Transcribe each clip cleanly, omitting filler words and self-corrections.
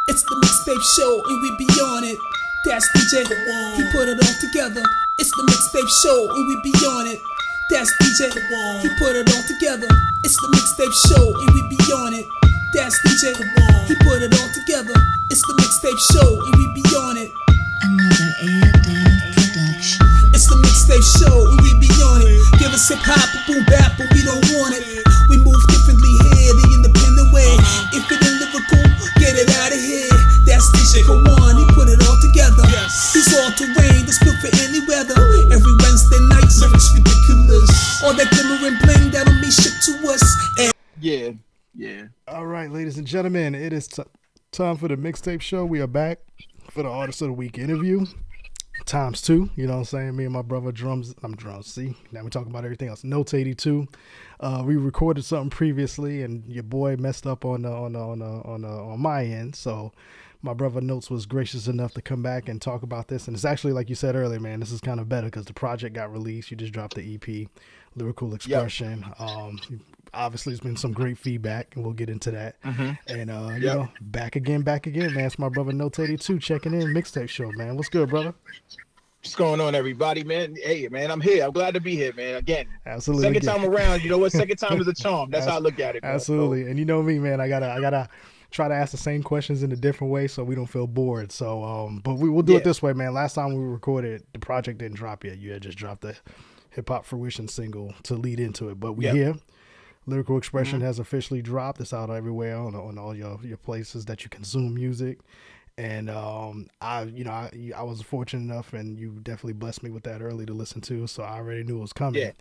It's the mixtape show and we be on it. That's DJ, he put it all together. It's the mixtape show and we be on it. That's DJ, he put it all together. It's the mixtape show and we be on it. That's DJ, he put it all together. It's the mixtape show and we be on it. Another Air Dab production. It's the mixtape show and we be on it. Give us hip hop or boom bap, but we don't want it. We move differently here, the independent way. If it ain't lyrical, get it out of here. That's DJ Kawan, he put it all together. He's all terrain, that's good for any weather. Every Wednesday night, lyrics ridiculous. All that glimmer and bling, that don't mean shit to us. And Yeah. All right, ladies and gentlemen, it is time for the mixtape show. We are back for the Artist of the Week interview. Times two, you know what I'm saying? Me and my brother drums. See, now we're talking about everything else. Notes82. We recorded something previously, and your boy messed up on my end. So my brother Notes was gracious enough to come back and talk about this. And it's actually, like you said earlier, man, this is kind of better because the project got released. You just dropped the EP, Lyrical Expression. Yep. Obviously, it's been some great feedback, and we'll get into that. And, you know, back again, man. It's my brother Notes82 checking in, mixtape show, man. What's good, brother? What's going on, everybody, man? Hey, man, I'm here. I'm glad to be here, man. Again, absolutely. Second time around, you know what? Second time is a charm. That's how I look at it, man. Absolutely. So, and you know me, man. I gotta try to ask the same questions in a different way so we don't feel bored. So, but we'll do it this way, man. Last time we recorded, the project didn't drop yet. You had just dropped the Hip Hop Fruition single to lead into it. But we here. Lyrical Expression has officially dropped. It's out everywhere on all your places that you consume music. And I was fortunate enough, and you definitely blessed me with that early to listen to, so I already knew it was coming. Yeah.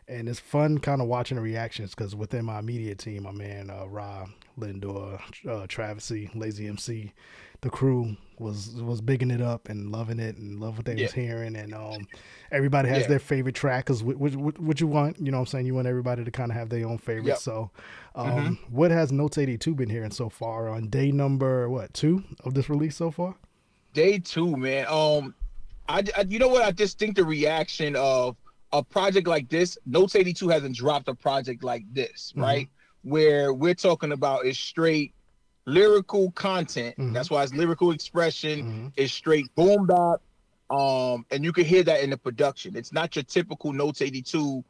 And it's fun kind of watching the reactions because within my immediate team, my man Rob, Lindor, Travisy, Lazy MC, the crew was bigging it up and loving it and love what they was hearing. And everybody has their favorite track because what you want, you know what I'm saying? You want everybody to kind of have their own favorite. So what has Notes82 been hearing so far on day number, 2 of this release so far? Day 2, man. I you know what? I just think the reaction of a project like this, Notes82 hasn't dropped a project like this, right? Where we're talking about is straight lyrical content. That's why it's Lyrical Expression. It's straight boom bap. And you can hear that in the production. It's not your typical Notes82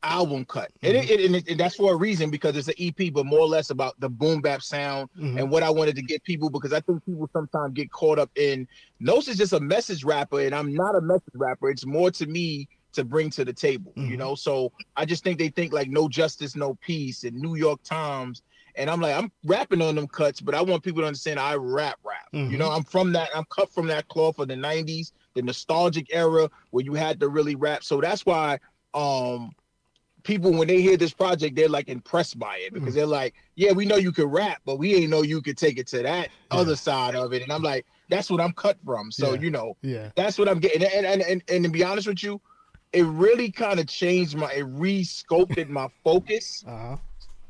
album cut. And that's for a reason, because it's an EP, but more or less about the boom bap sound and what I wanted to get people, because I think people sometimes get caught up in Notes is just a message rapper, and I'm not a message rapper. It's more to me to bring to the table, you know? So I just think they think like No Justice, No Peace and New York Times. And I'm like, I'm rapping on them cuts, but I want people to understand I rap. You know, I'm cut from that cloth of the 90s, the nostalgic era where you had to really rap. So that's why people, when they hear this project, they're like impressed by it, because they're like, yeah, we know you could rap, but we ain't know you could take it to that other side of it. And I'm like, that's what I'm cut from. So, you know, that's what I'm getting. And to be honest with you, it really kind of changed it re-sculpted my focus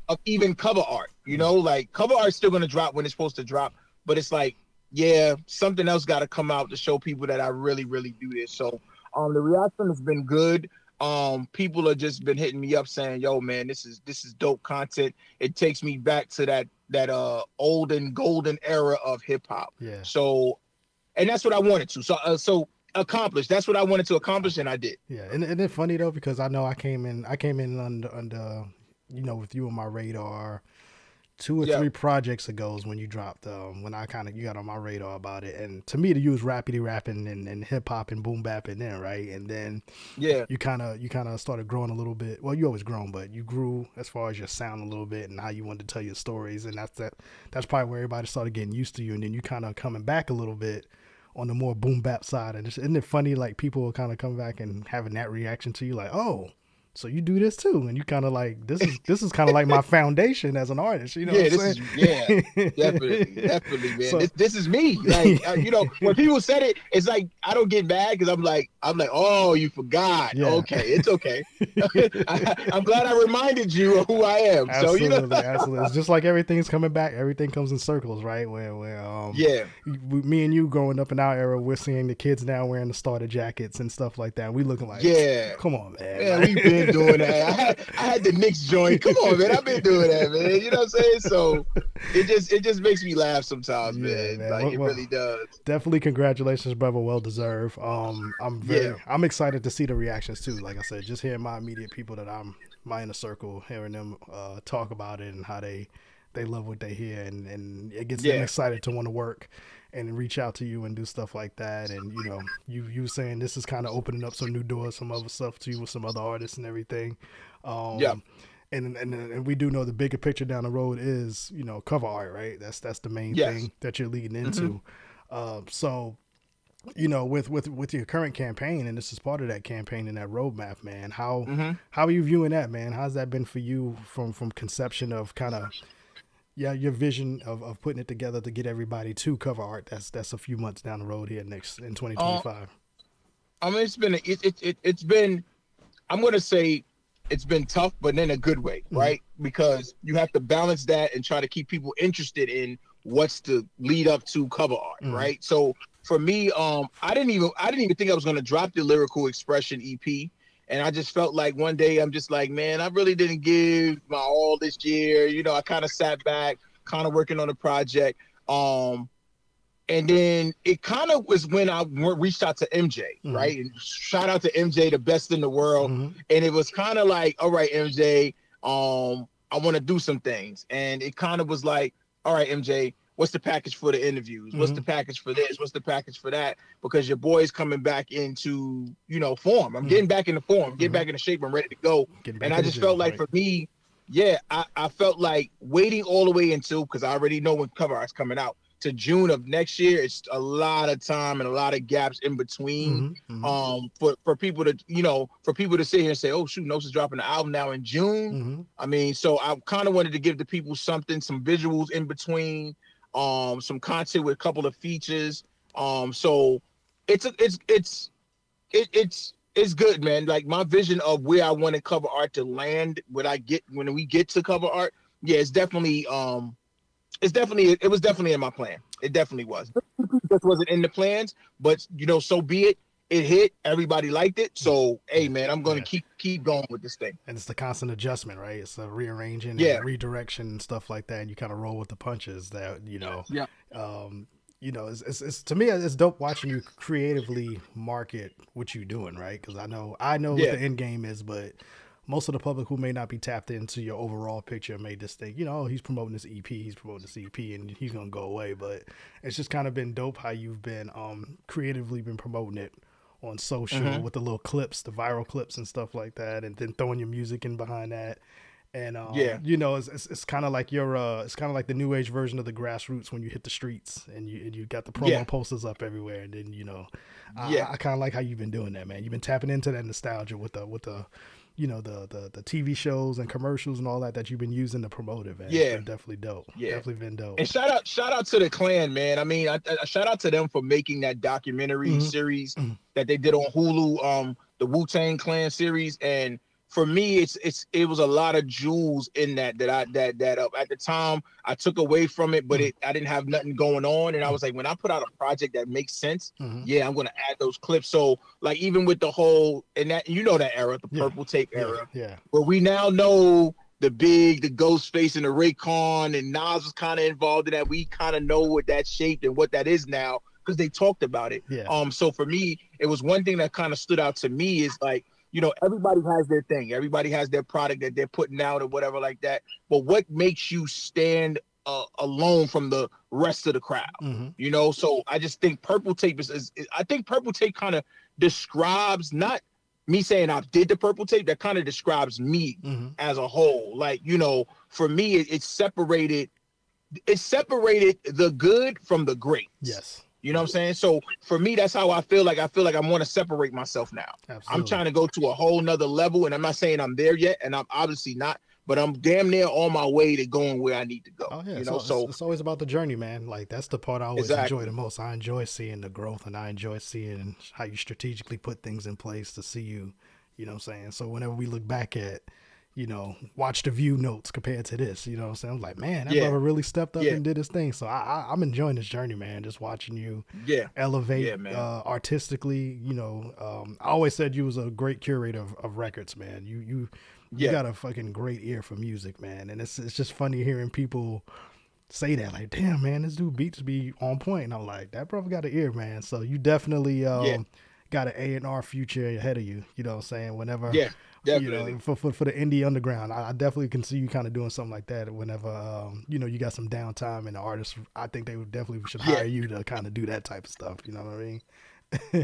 of even cover art. You know, like cover art's still going to drop when it's supposed to drop, but it's like, yeah, something else got to come out to show people that I really, really do this. So the reaction has been good. People have just been hitting me up saying, yo, man, this is dope content. It takes me back to that olden golden era of hip hop. Yeah. So, and that's what I wanted to. So accomplish. That's what I wanted to accomplish, and I did. Yeah, and it's funny though, because I know I came in under you know, with you on my radar 2 or 3 projects ago is when you dropped when you got on my radar about it. And to me, to use rappity rapping and hip hop and boom bap in there, right? And then you kind of started growing a little bit. Well, you always grown, but you grew as far as your sound a little bit and how you wanted to tell your stories. And that's probably where everybody started getting used to you. And then you kind of coming back a little bit on the more boom bap side. And isn't it funny, like people will kind of come back and having that reaction to you, like, oh, so you do this too, and you kind of like this is kind of like my foundation as an artist, you know? Definitely, man. So, this is me. Like you know, when people said it, it's like I don't get mad because I'm like, oh, you forgot. Yeah. Okay, it's okay. I'm glad I reminded you of who I am. Absolutely, so you know, absolutely. It's just like everything's coming back. Everything comes in circles, right? Where me and you growing up in our era, we're seeing the kids now wearing the starter jackets and stuff like that. We looking like, come on, man. We've been been doing that. I had the Knicks joint. Come on, man. I've been doing that, man. You know what I'm saying? So it just makes me laugh sometimes, man. Like, it really does. Definitely congratulations, brother. Well deserved. I'm excited to see the reactions too. Like I said, just hearing my immediate people that my inner circle, hearing them talk about it and how they love what they hear, and it gets them excited to want to work and reach out to you and do stuff like that. And you saying this is kind of opening up some new doors, some other stuff to you with some other artists and everything. And we do know the bigger picture down the road is cover art, right? That's the main thing that you're leading into. So with your current campaign, and this is part of that campaign and that roadmap, man, how are you viewing that, man? How's that been for you from conception of kind of your vision of putting it together to get everybody to cover art? That's a few months down the road here in 2025. I mean, it's been I'm gonna say it's been tough, but in a good way, right? Because you have to balance that and try to keep people interested in what's the lead up to cover art, right? So for me, I didn't even think I was gonna drop the Lyrical Expression EP. And I just felt like one day I'm just like, man, I really didn't give my all this year. I kind of sat back, kind of working on the project. And then it kind of was when I reached out to MJ, right? And shout out to MJ, the best in the world. And it was kind of like, all right, MJ, I want to do some things. And it kind of was like, all right, MJ, what's the package for the interviews? What's the package for this? What's the package for that? Because your boy's coming back into, form. I'm getting back into form, getting back into shape. I'm ready to go. And I just felt like for me, I felt like waiting all the way until, because I already know when cover art's coming out, to June of next year. It's a lot of time and a lot of gaps in between for people to sit here and say, oh shoot, Notes is dropping the album now in June. I mean, so I kind of wanted to give the people some visuals in between, some content with a couple of features. So it's good, man. Like, my vision of where I wanted cover art to land when we get to cover art, it's definitely it was definitely in my plan. It definitely was. This wasn't in the plans, but so be it. It hit. Everybody liked it. So, hey, man, I'm going to keep going with this thing. And it's the constant adjustment, right? It's a rearranging and redirection and stuff like that. And you kind of roll with the punches that, it's to me, it's dope watching you creatively market what you're doing, right? Because I know what the end game is, but most of the public who may not be tapped into your overall picture may just think, he's promoting this EP, and he's going to go away. But it's just kind of been dope how you've been creatively been promoting it on social with the little clips, the viral clips and stuff like that, and then throwing your music in behind that. And it's kind of like it's kind of like the new age version of the grassroots when you hit the streets and you got the promo posters up everywhere. And then I kind of like how you've been doing that, man. You've been tapping into that nostalgia with the the TV shows and commercials and all that you've been using to promote it, man. It's been definitely dope. Definitely been dope. And shout out to the Clan, man. I mean, I shout out to them for making that documentary series that they did on Hulu, the Wu-Tang Clan series. And for me, it was a lot of jewels in that at the time I took away from it, but I didn't have nothing going on, and I was like, when I put out a project that makes sense, I'm gonna add those clips. So like, even with the whole and that that era, the purple tape era, where we now know the Ghostface and the Raycon, and Nas was kind of involved in that. We kind of know what that shaped and what that is now because they talked about it. So for me, it was one thing that kind of stood out to me is like, everybody has their thing. Everybody has their product that they're putting out or whatever like that. But what makes you stand alone from the rest of the crowd? So I just think Purple Tape I think Purple Tape kind of describes, not me saying I did the Purple Tape, that kind of describes me as a whole. Like, for me, it separated the good from the great. Yes. You know what I'm saying? So for me, that's how I feel like I want to separate myself now. Absolutely. I'm trying to go to a whole nother level, and I'm not saying I'm there yet, and I'm obviously not, but I'm damn near on my way to going where I need to go. Oh yeah, so it's always about the journey, man. Like, that's the part I always enjoy the most. I enjoy seeing the growth, and I enjoy seeing how you strategically put things in place to see you know what I'm saying? So whenever we look back at watch the view notes compared to this. You know what I'm saying? I'm like, man, that Yeah. brother really stepped up Yeah. and did his thing. So I'm enjoying this journey, man. Just watching you elevate man. artistically. I always said you was a great curator of records, man. You got a fucking great ear for music, man. And it's just funny hearing people say that, like, damn, man, this dude beats be on point. And I'm like, that brother got an ear, man. So you definitely got an A&R future ahead of you. You know what I'm saying? Whenever, definitely. for the indie underground, I definitely can see you kind of doing something like that. Whenever, you got some downtime and the artists, I think they would definitely should hire you to kind of do that type of stuff. You know what I mean?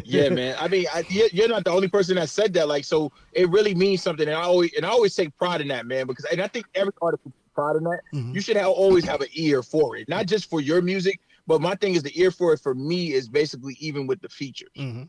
Yeah, man. I mean, you're not the only person that said that. Like, so it really means something, and I always take pride in that, man. Because I think every artist should take pride in that. Mm-hmm. You should always have an ear for it, not just for your music, but my thing is the ear for it for me is basically even with the features. Mm-hmm.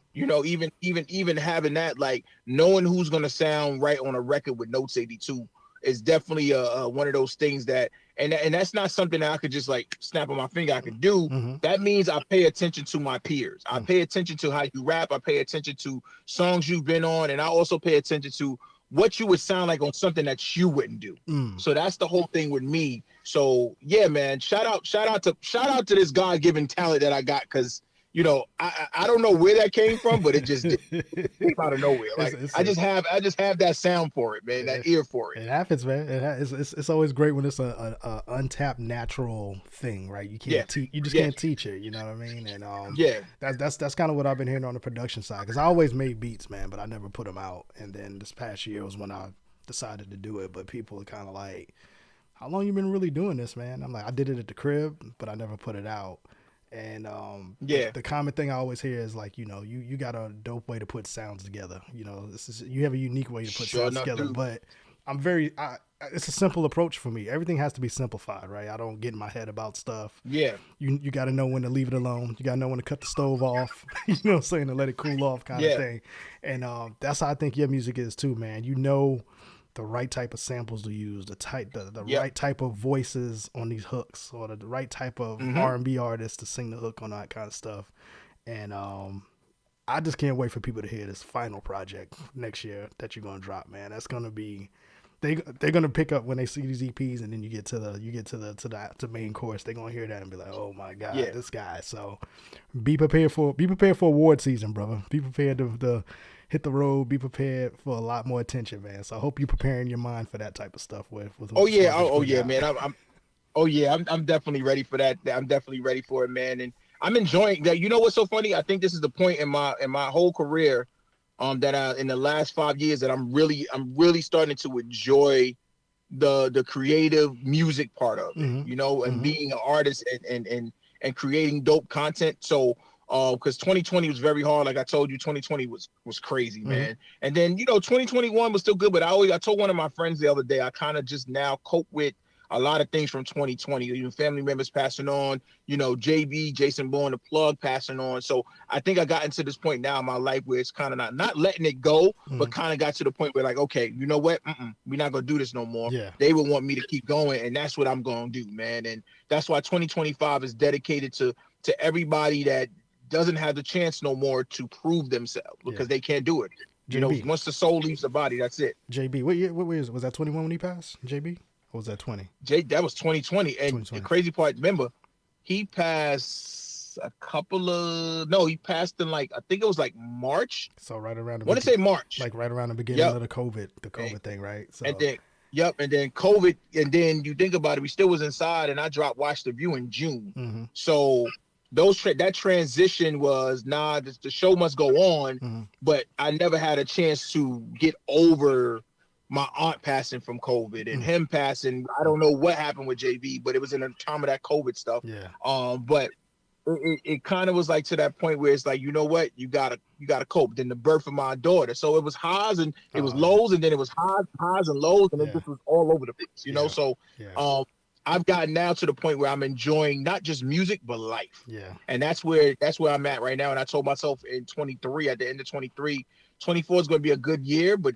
Even having that, like knowing who's gonna sound right on a record with Notes 82 is definitely one of those things that. And that's not something that I could just like snap on my finger. I could do. Mm-hmm. That means I pay attention to my peers. I pay attention to how you rap. I pay attention to songs you've been on, and I also pay attention to what you would sound like on something that you wouldn't do. So that's the whole thing with me. So yeah, man. Shout out to this God-given talent that I got, because I don't know where that came from, but it just came out of nowhere. Like I just have that sound for it, man. That ear for it. It happens, man. It's always great when it's a untapped natural thing, right? You can't you just can't teach it. You know what I mean? And that's kind of what I've been hearing on the production side, because I always made beats, man, but I never put them out. And then this past year was when I decided to do it. But people are kind of like, "How long you been really doing this, man?" I'm like, "I did it at the crib, but I never put it out." And the common thing I always hear is like, you got a dope way to put sounds together. You have a unique way to put sounds together. Dude. But it's a simple approach for me. Everything has to be simplified, right? I don't get in my head about stuff. Yeah. You got to know when to leave it alone. You got to know when to cut the stove off. You know what I'm saying? To let it cool off, kind of thing. And that's how I think your music is too, man. The right type of samples to use, the right type of voices on these hooks, or the right type of R&B artists to sing the hook on that kind of stuff. And I just can't wait for people to hear this final project next year that you're gonna drop, man. That's gonna be they're gonna pick up when they see these EPs, and then you get to the main chorus. They're gonna hear that and be like, "Oh my god, this guy!" So be prepared for award season, brother. Be prepared to hit the road. Be prepared for a lot more attention, man. So I hope you're preparing your mind for that type of stuff. Man. I'm definitely ready for that. I'm definitely ready for it, man. And I'm enjoying that. You know what's so funny? I think this is the point in my whole career, that in the last 5 years that I'm really starting to enjoy the creative music part of it. And being an artist and creating dope content. So. Because 2020 was very hard. Like I told you, 2020 was crazy, man. And then 2021 was still good. But I told one of my friends the other day, I kind of just now cope with a lot of things from 2020. Even family members passing on. JB, Jason Bourne, the plug passing on. So I think I got into this point now in my life where it's kind of not letting it go, but kind of got to the point where like, okay, you know what? We're not gonna do this no more. Yeah. They would want me to keep going, and that's what I'm gonna do, man. And that's why 2025 is dedicated to everybody that doesn't have the chance no more to prove themselves, because they can't do it. Once the soul leaves the body, that's it. JB, what was that 21 when he passed? JB? Or was that 20? That was 2020. And 2020. The crazy part, remember, he passed he passed in I think it was March. So right around I want to say March. Like right around the beginning of the COVID thing, right? So. And then and then COVID, and then you think about it, we still was inside, and I dropped Watch the View in June. So that transition was the show must go on, but I never had a chance to get over my aunt passing from COVID and him passing. I don't know what happened with JB, but it was in the time of that COVID stuff. But it kind of was to that point where it's like, you know what, you gotta cope. Then the birth of my daughter, so it was highs and it was lows, and then it was highs and lows, and it just was all over the place, So I've gotten now to the point where I'm enjoying not just music but life. And that's where I'm at right now. And I told myself in 23, at the end of 23, 24 is going to be a good year, but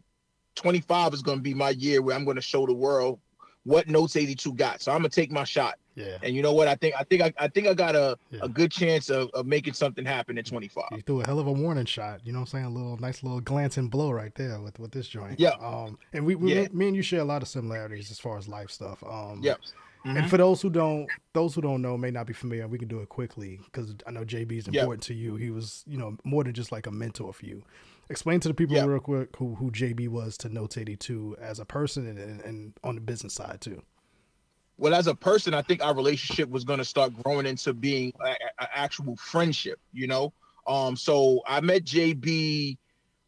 25 is going to be my year where I'm going to show the world what Notes 82 got. So I'm gonna take my shot. Yeah. And you know what? I think I got a good chance of making something happen in 25. You threw a hell of a warning shot. You know what I'm saying? A little nice little glancing blow right there with this joint. Yeah. And me and you share a lot of similarities as far as life stuff. Yeah. And for those who don't know, may not be familiar, we can do it quickly because I know JB is important to you. He was, more than just like a mentor for you. Explain to the people real quick who JB was to Notes 82 as a person and on the business side too. Well, as a person, I think our relationship was going to start growing into being an actual friendship, So I met JB.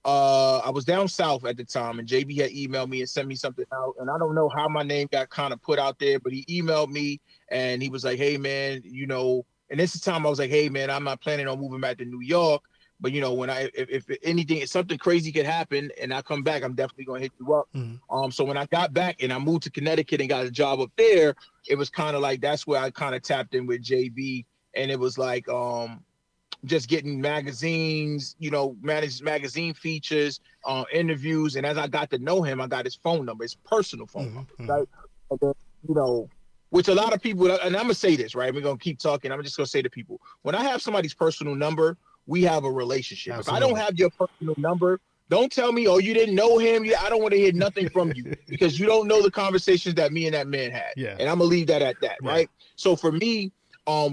I was down south at the time, and JB had emailed me and sent me something out. And I don't know how my name got kind of put out there, but he emailed me and he was like, "Hey, man, and this is the time I was like, "Hey, man, I'm not planning on moving back to New York. But, when if anything, if something crazy could happen and I come back, I'm definitely going to hit you up." So when I got back and I moved to Connecticut and got a job up there, it was kind of like, that's where I kind of tapped in with JB. And it was like, just getting magazines, managed magazine features, interviews. And as I got to know him, I got his phone number, his personal phone number, right? And then, which a lot of people, and I'm going to say this, right? We're going to keep talking. I'm just going to say to people, when I have somebody's personal number, we have a relationship. Absolutely. If I don't have your personal number, don't tell me, "Oh, you didn't know him." I don't want to hear nothing from you because you don't know the conversations that me and that man had. Yeah. And I'm going to leave that at that, right? So for me,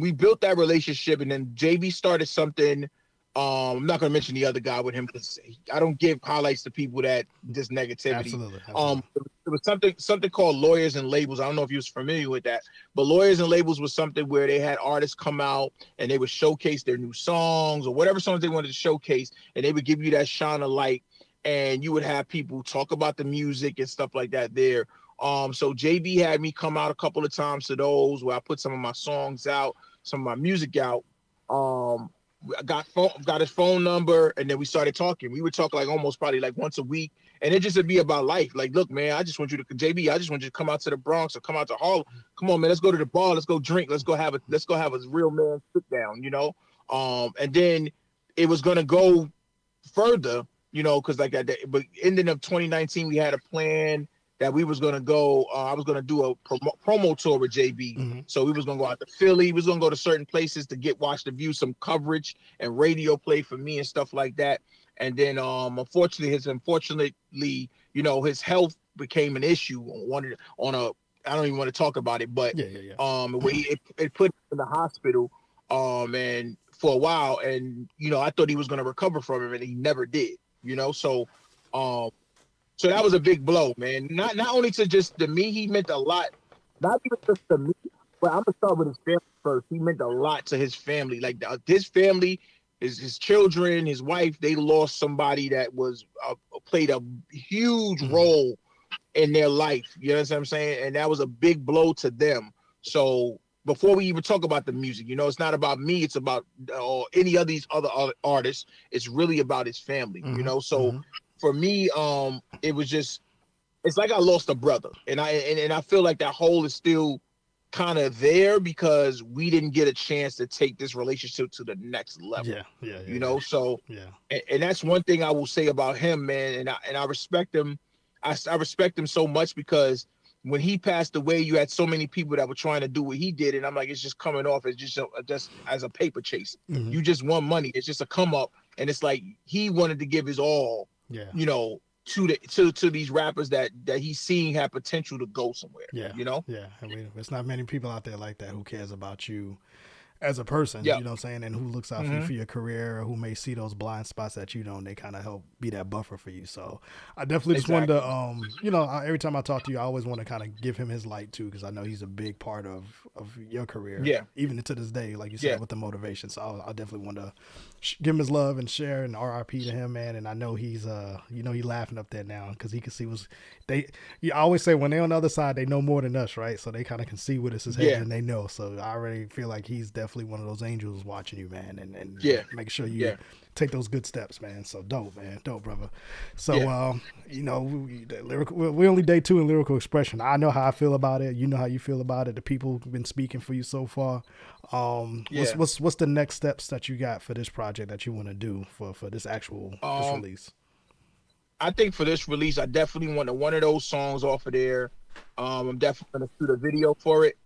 we built that relationship, and then JB started something. I'm not going to mention the other guy with him because I don't give highlights to people that just negativity. Absolutely. There was something called Lawyers and Labels. I don't know if you was familiar with that, but Lawyers and Labels was something where they had artists come out and they would showcase their new songs or whatever songs they wanted to showcase, and they would give you that shine of light, and you would have people talk about the music and stuff like that there. So JB had me come out a couple of times to those where I put some of my songs out, some of my music out. I got his phone number, and then we started talking. We would talk like almost probably like once a week, and it just would be about life. Like, "Look, man, I just want you to come out to the Bronx or come out to Harlem. Come on, man, let's go to the bar, let's go drink, let's go have a real man sit down, And then it was gonna go further, because like that. But ending of 2019, we had a plan that we was gonna go. I was gonna do a promo tour with JB. So we was gonna go out to Philly. We was gonna go to certain places to watch the View some coverage and radio play for me and stuff like that. And then unfortunately, his health became an issue I don't even want to talk about it, but it put him in the hospital and for a while, and I thought he was gonna recover from it, and he never did. So that was a big blow, man. Not only to me, he meant a lot. Not even just to me, but I'm gonna start with his family first. He meant a lot to his family. Like his family, his children, his wife. They lost somebody that was played a huge role in their life. You know what I'm saying? And that was a big blow to them. So before we even talk about the music, it's not about me. It's about any of these other artists. It's really about his family. So. For me, it was just, it's like I lost a brother, and I feel like that hole is still kind of there because we didn't get a chance to take this relationship to the next level. And that's one thing I will say about him, man. And I respect him. I respect him so much because when he passed away, you had so many people that were trying to do what he did, and I'm like, it's just coming off as just as a paper chase. You just want money. It's just a come up, and it's like he wanted to give his all. To these rappers that he's seeing have potential to go somewhere. I mean, there's not many people out there like that who cares about you as a person, you know what I'm saying, and who looks out for your career, or who may see those blind spots that you don't, and they kind of help be that buffer for you. So I definitely just wanted to, every time I talk to you, I always want to kind of give him his light too, because I know he's a big part of your career, even to this day, like you said, with the motivation. So I definitely want to give him his love and share an RIP to him, man. And I know he's, he laughing up there now because he can see I always say when they're on the other side, they know more than us, right? So they kind of can see what is his head and they know. So I already feel like he's definitely one of those angels watching you, man, and make sure you take those good steps, man. So dope, man, dope, brother. So we're only day 2 in Lyrical Expression. I know how I feel about it. You know how you feel about it. The people who've been speaking for you so far. What's the next steps that you got for this project that you want to do for this actual this release? I think for this release, I definitely want one of those songs off of there I'm definitely gonna shoot a video for it.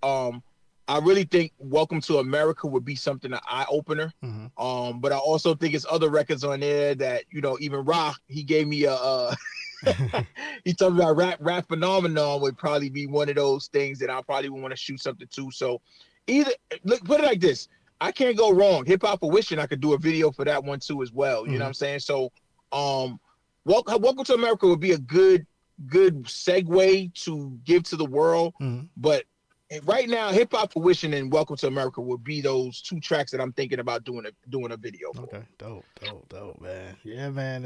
I really think Welcome to America would be something an eye opener. But I also think it's other records on there that, you know, even Rock, he gave me a he told me about rap phenomenon would probably be one of those things that I probably would want to shoot something to. So either look, put it like this. I can't go wrong. Hip Hop for Wishing, I could do a video for that one too as well. You know what I'm saying? So Welcome to America would be a good segue to give to the world. But right now, Hip Hop for Wishing and Welcome to America would be those two tracks that I'm thinking about doing a video for. Okay, dope, man. Yeah, man.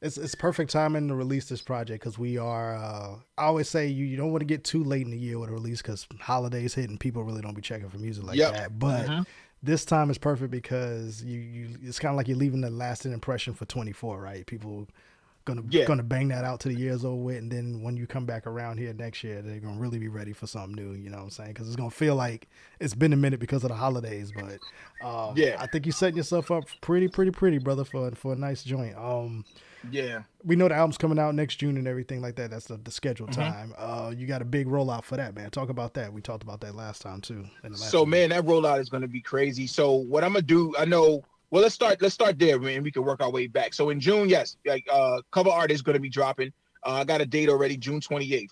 It's perfect timing to release this project because we are. I always say you don't want to get too late in the year with a release because holidays hit and people really don't be checking for music like that. But this time is perfect because you it's kind of like you're leaving the lasting impression for 24, right? People gonna bang that out to the year's over with, and then when you come back around here next year, they're gonna really be ready for something new. You know what I'm saying? Because it's gonna feel like it's been a minute because of the holidays. But I think you're setting yourself up pretty, brother, for a nice joint. We know the album's coming out next June and everything like that. That's the scheduled time. You got a big rollout for that, man. Talk about that. We talked about that last time too. Man, that rollout is gonna be crazy. So what I'm gonna do, I know. Well, let's start there, man. We can work our way back. So in June, yes, cover art is going to be dropping. I got a date already, June 28th.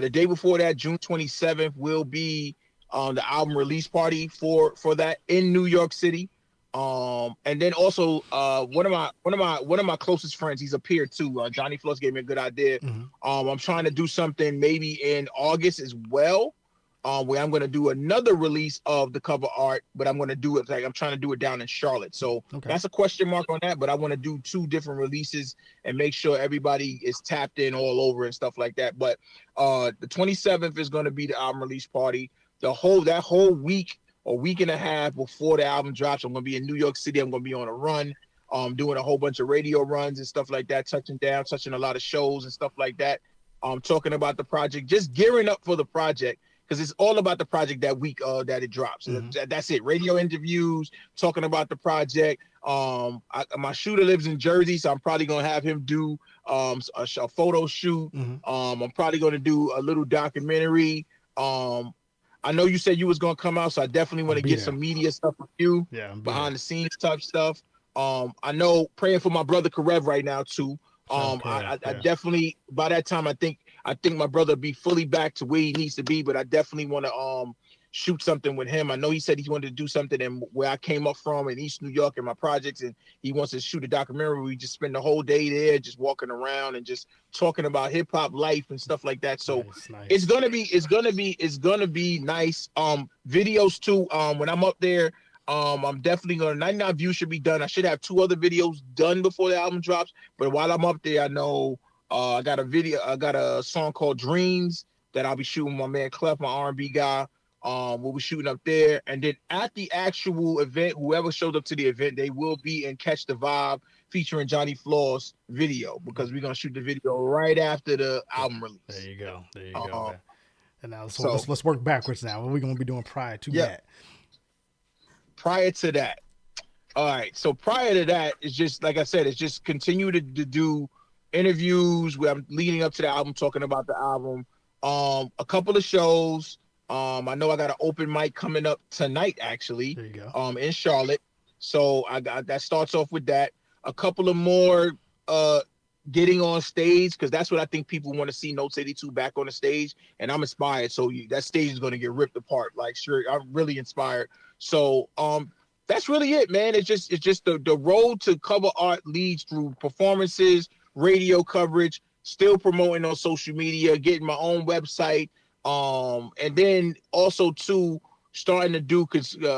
The day before that, June 27th, will be the album release party for that in New York City. And then also one of my closest friends, he's appeared too. Johnny Floss gave me a good idea. I'm trying to do something maybe in August as well. Where I'm going to do another release of the cover art, but I'm going to do it I'm trying to do it down in Charlotte. So that's a question mark on that, but I want to do 2 different releases and make sure everybody is tapped in all over and stuff like that. But the 27th is going to be the album release party. That whole week or week and a half before the album drops, I'm going to be in New York City. I'm going to be on a run, doing a whole bunch of radio runs and stuff like that, touching a lot of shows and stuff like that. Talking about the project, just gearing up for the project. Because it's all about the project that week that it drops. That's it. Radio interviews, talking about the project. My shooter lives in Jersey, so I'm probably gonna have him do a photo shoot. I'm probably gonna do a little documentary. I know you said you was gonna come out, so I definitely want to get some media stuff with you. Behind the scenes type stuff. I know praying for my brother Karev right now too. I definitely by that time I think my brother be fully back to where he needs to be, but I definitely want to shoot something with him. I know he said he wanted to do something in where I came up from in East New York in my projects, and he wants to shoot a documentary where we just spend the whole day there just walking around and just talking about hip hop life and stuff like that. So nice. It's gonna be nice. Videos too. When I'm up there, I'm definitely gonna 99 views should be done. I should have 2 other videos done before the album drops, but while I'm up there, I know I got a song called Dreams that I'll be shooting with my man Clef, my R&B guy. We'll be shooting up there, and then at the actual event, whoever shows up to the event, they will be in Catch the Vibe featuring Johnny Floss video, because we're gonna shoot the video right after the album release. There you go, man. And now let's work backwards now. What are we gonna be doing prior to that? Prior to that, all right. So prior to that, it's just like I said, it's just continue to do interviews where I'm leading up to the album, talking about the album. A couple of shows. I know I got an open mic coming up tonight, actually. There you go. In Charlotte. So I got that starts off with that. A couple of more getting on stage, because that's what I think people want to see Notes82 back on the stage, and I'm inspired. So that stage is going to get ripped apart. Like, sure, I'm really inspired. So that's really it, man. It's just the road to cover art leads through performances, radio coverage, still promoting on social media, getting my own website, and then also too starting to do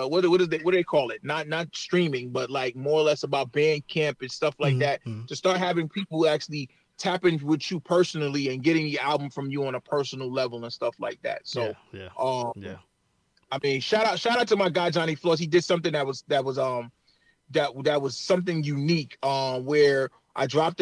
what do they call it? Not streaming, but like more or less about Bandcamp and stuff like that. To start having people actually tap in with you personally and getting the album from you on a personal level and stuff like that. So I mean, shout out to my guy Johnny Floss. He did something that was something unique. Where I dropped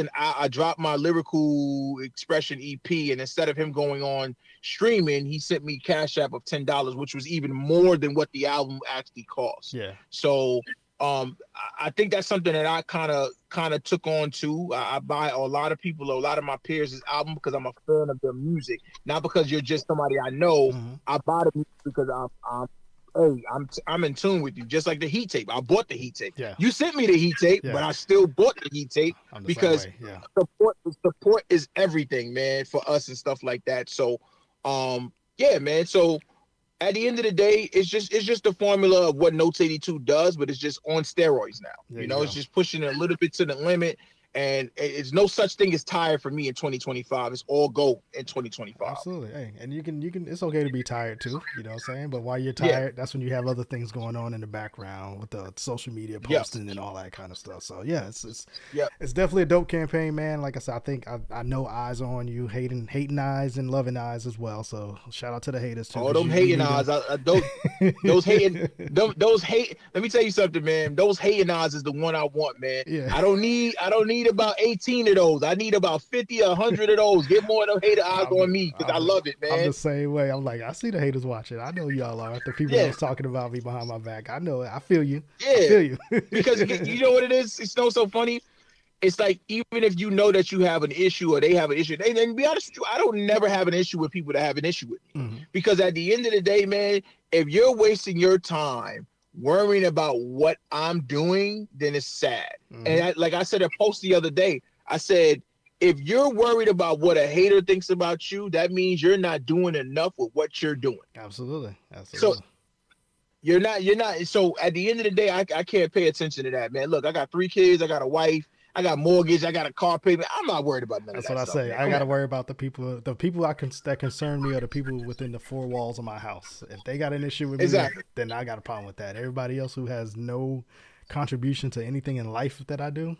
my Lyrical Expression EP, and instead of him going on streaming, he sent me Cash App of $10, which was even more than what the album actually cost. Yeah. So I think that's something that I kind of took on too. I buy a lot of my peers' album because I'm a fan of their music, not because you're just somebody I know. Mm-hmm. I buy the music because I'm in tune with you, just like the Heat tape. I bought the Heat tape. Yeah. You sent me the Heat tape, Yeah. but I still bought the Heat tape I'm the same because way. Yeah. support is everything, man, for us and stuff like that. So, yeah, man. So at the end of the day, it's just the formula of what Notes 82 does, but it's just on steroids now. There You you know, go. it's just pushing it a little bit to the limit. And it's no such thing as tired for me in 2025. It's all go in 2025. Absolutely. Hey, and you can it's okay to be tired too, you know what I'm saying? But while you're Yeah. tired, that's when you have other things going on in the background with the social media Yep. posting and all that kind of stuff. So yeah, Yep. it's definitely a dope campaign, man. Like I said, I think I know eyes on you, hating eyes and loving eyes as well. So shout out to the haters too. Oh, 'cause them you hating need eyes. them. Those hating, those hate. Let me tell you something, man. Those hating eyes is the one I want, man. Yeah. I don't need about 18 of those. I need about 50, 100 of those. Get more of them hater eyes on me because I love it, man. I'm the same way. I'm like, I see the haters watching. I know y'all are. The people that was talking about me behind my back. I know it. I feel you. Yeah. I feel you. Because you know what it is? It's so funny. It's like, even if you know that you have an issue or they have an issue, and to be honest with you, I don't never have an issue with people that have an issue with me. Mhm. Because at the end of the day, man, if you're wasting your time worrying about what I'm doing, then it's sad. Mhm. And like I said, a post the other day, I said, if you're worried about what a hater thinks about you, that means you're not doing enough with what you're doing. Absolutely. So you're not. So at the end of the day, I can't pay attention to that, man. Look, I got 3 kids, I got a wife, I got a mortgage, I got a car payment. I'm not worried about none That's of that what I stuff, say. man. I got to worry about the people that concern me are the people within the 4 walls of my house. If they got an issue with me, Exactly. then I got a problem with that. Everybody else who has no contribution to anything in life that I do,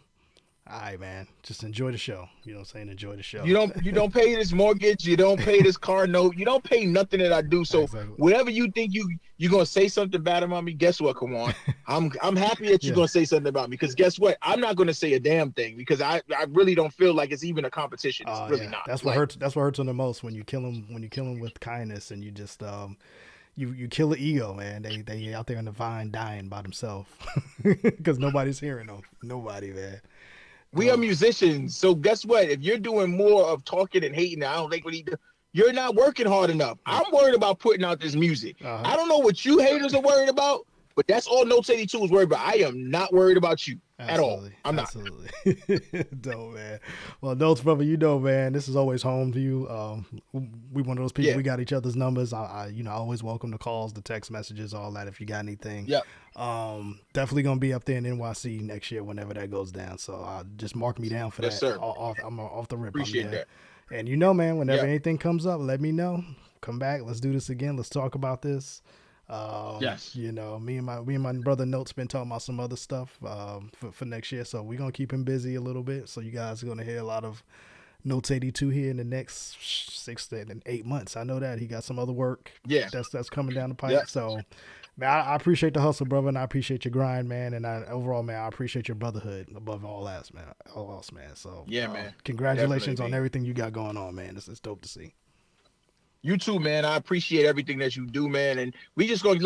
all right, man, just enjoy the show. You know what I'm saying? Enjoy the show. You don't pay this mortgage, you don't pay this car note, you don't pay nothing that I do. So Exactly. whatever you think you're gonna say something bad about me, guess what? Come on, I'm happy that you're gonna say something about me, because guess what? I'm not gonna say a damn thing, because I really don't feel like it's even a competition. It's really not. That's what hurts. That's what hurts them the most, when you kill them with kindness, and you just you kill the ego, man. They out there in the vine dying by themselves because nobody's hearing them. Nobody, man. We are musicians, so guess what? If you're doing more of talking and hating, I don't think what he do. You're not working hard enough. I'm worried about putting out this music. I don't know what you haters are worried about, but that's all Notes 82 is worried about. I am not worried about you at all. I'm not. Dope, man. Well, Notes, brother, you know, man, this is always home to you. We one of those people. We got each other's numbers. I always welcome the calls, the text messages, all that. If you got anything, definitely gonna be up there in NYC next year whenever that goes down. So just mark me down for that. Sir. I'm off the rip. Appreciate that. And whenever anything comes up, let me know. Come back. Let's do this again. Let's talk about this. Yes. Me and my brother Notes been talking about some other stuff for next year. So we're gonna keep him busy a little bit. So you guys are gonna hear a lot of Notes 82 here in the next 6 to 8 months. I know that he got some other work. Yeah. That's coming down the pipe. So man, I appreciate the hustle, brother, and I appreciate your grind, man. And overall, man, I appreciate your brotherhood above all else, man. So man. Congratulations on everything you got going on, man. It's dope to see. You too, man. I appreciate everything that you do, man. And we just gonna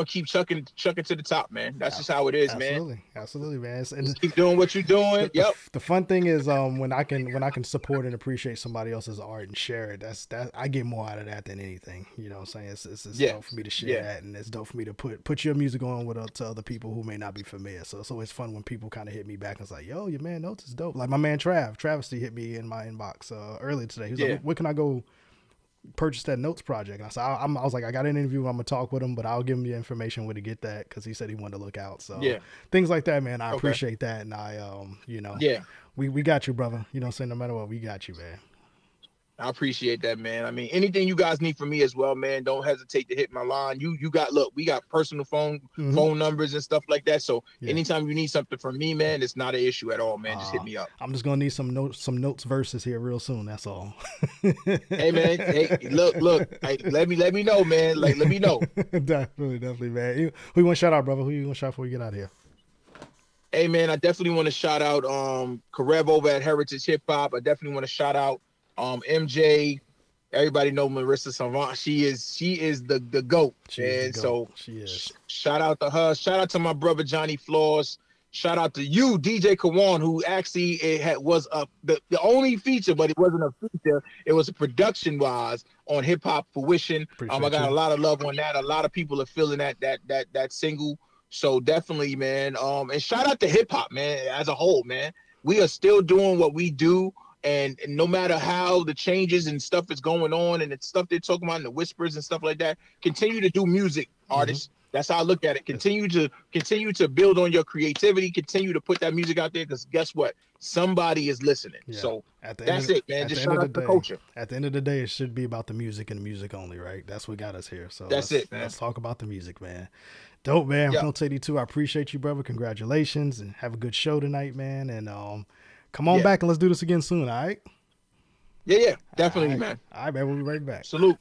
keep chucking to the top, man. That's just how it is, man. Absolutely, man. And just keep doing what you're doing. The fun thing is, when I can support and appreciate somebody else's art and share it, that I get more out of that than anything. You know what I'm saying? It's dope for me to share that, and it's dope for me to put your music on to other people who may not be familiar. So it's always fun when people kind of hit me back and it's like, yo, your man Notes is dope. Like my man Travesty hit me in my inbox earlier today. He was like, where can I go purchase that Notes project? And I said, I was like, I got an interview, I'm gonna talk with him, but I'll give him the information where to get that, because he said he wanted to look out. So things like that, man, I appreciate that. And I we got you, brother. You know what I'm saying? No matter what, we got you, man. I appreciate that, man. I mean, anything you guys need from me as well, man, don't hesitate to hit my line. We got personal phone numbers and stuff like that. So anytime you need something from me, man, it's not an issue at all, man. Just hit me up. I'm just gonna need some notes verses here real soon. That's all. Hey, man. Hey, look. Hey, let me know, man. Like, let me know. definitely, man. Who you want to shout out, brother? Who you want to shout out before we get out of here? Hey, man, I definitely want to shout out Karev over at Heritage Hip Hop. I definitely want to shout out MJ Everybody know Marissa Savant. She is the GOAT. And so she is. Shout out to her. Shout out to my brother Johnny Flaws. Shout out to you, DJ Kawan, who actually was the only feature, but it wasn't a feature. It was a production wise on Hip Hop Fruition. I got a lot of love on that. A lot of people are feeling that single. So definitely, man. And shout out to hip hop, man, as a whole, man. We are still doing what we do. And no matter how the changes and stuff is going on and the stuff they're talking about and the whispers and stuff like that, continue to do music, artists. That's how I look at it. Continue to build on your creativity. Continue to put that music out there because guess what? Somebody is listening. Yeah. So that's it, man. Just shout out to the culture. At the end of the day, it should be about the music and the music only, right? That's what got us here. So that's it, man. Let's talk about the music, man. Dope, man. Yep. Notes82, I appreciate you, brother. Congratulations and have a good show tonight, man. And come on back and let's do this again soon, all right? Yeah, definitely, man. All right, man. We'll be right back. Salute.